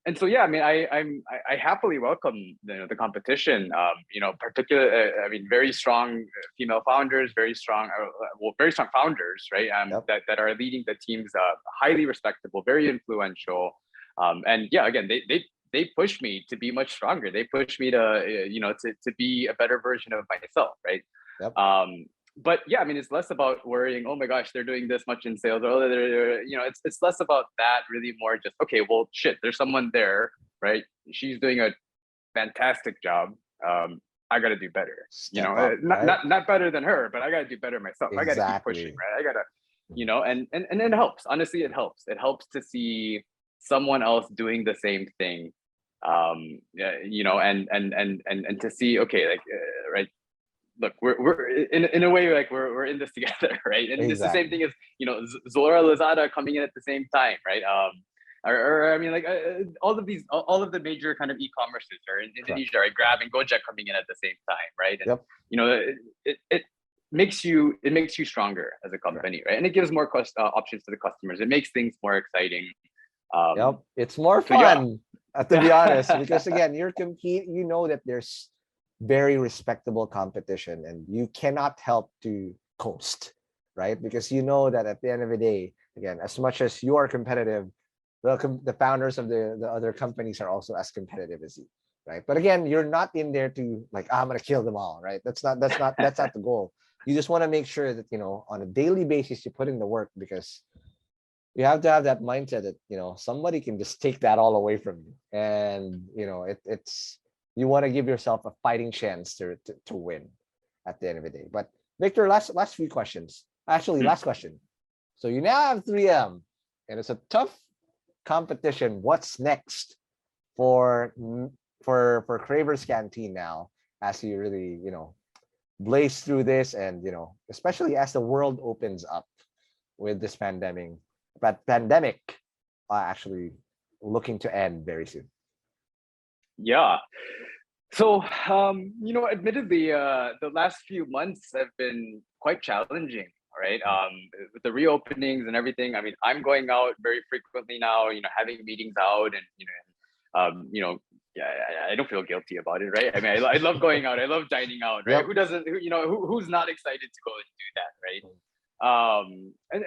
And so yeah, I mean, I happily welcome the competition. I mean, very strong female founders, very strong founders, right? Yep. That are leading the teams, highly respectable, very influential, and yeah, again, they push me to be much stronger. They push me to to be a better version of myself, right? Yep. But yeah, I mean, it's less about worrying, oh my gosh, they're doing this much in sales, or it's less about that, really more just, okay, well, shit, there's someone there, right? She's doing a fantastic job. I got to do better. Step up, Not, right? not better than her, but I got to do better myself. I got to keep pushing, Exactly. right? I got to, and it helps. Honestly, it helps. It helps to see someone else doing the same thing, and to see, okay, like, right, look, we're in a way, like, we're in this together, right? And it's the same Exactly. thing as Zora, Lazada coming in at the same time, right? Or I mean, like, all of the major kind of e-commerces are in Correct. Indonesia, right? Grab and Gojek coming in at the same time, right? And Yep. it makes you stronger as a Correct. company, right? And it gives more options to the customers. It makes things more exciting. Yep. It's more So yeah, fun, to be honest, because again, you're compete. You know that there's very respectable competition, and you cannot help to coast, right? Because you know that at the end of the day, again, as much as you are competitive, the founders of the other companies are also as competitive as you, right? But again, you're not in there to like, I'm gonna kill them all, right? That's not the goal. You just want to make sure that on a daily basis you put in the work, because you have to have that mindset that somebody can just take that all away from you, and it's you want to give yourself a fighting chance to win at the end of the day. But Victor, last few questions, actually last question. So you now have 3M, and it's a tough competition. What's next for Kraver's Canteen now, as you really blaze through this, and especially as the world opens up with this pandemic actually looking to end very soon? yeah. So, admittedly, the last few months have been quite challenging, right? With the reopenings and everything. I mean, I'm going out very frequently now, having meetings out, and, yeah, I don't feel guilty about it, right? I mean, I love going out. I love dining out, right? Yep. Who doesn't, who's not excited to go and do that, right?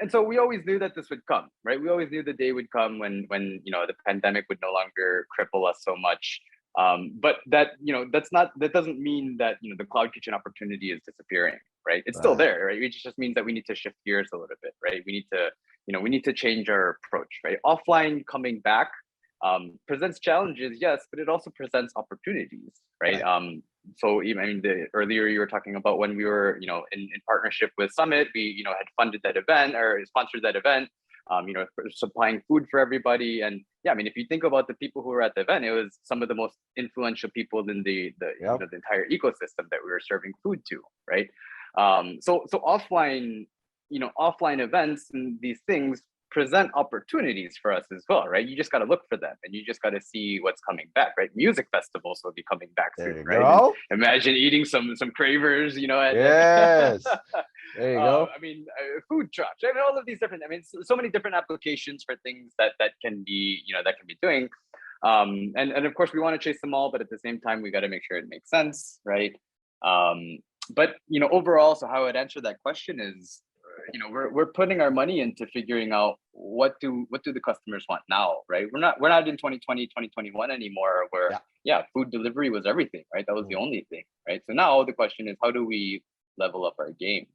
And so we always knew that this would come, right? We always knew the day would come when the pandemic would no longer cripple us so much. But that that doesn't mean that the cloud kitchen opportunity is disappearing, right? It's still Right. there, right? It just means that we need to shift gears a little bit, right? We need to change our approach, right? Offline coming back presents challenges, yes, but it also presents opportunities, right? Right. So even, I mean, earlier you were talking about when we were in partnership with Summit, we had funded that event or sponsored that event, supplying food for everybody. And yeah, I mean, if you think about the people who were at the event, it was some of the most influential people in the Yep. the entire ecosystem that we were serving food to, right? So offline events and these things present opportunities for us as well, right? You just got to look for them, and you just got to see what's coming back, right? Music festivals will be coming back There soon, you right? And go. imagine eating some Cravers, Yes. There you go. I mean, food trucks. I mean, all of these different. I mean, so many different applications for things that can be doing. And of course, we want to chase them all, but at the same time, we got to make sure it makes sense, right? But overall, so how I'd answer that question is, we're putting our money into figuring out what do the customers want now, right? We're not in 2020, 2021 anymore, where food delivery was everything, right? That was the only thing, right? So now the question is, how do we level up our game?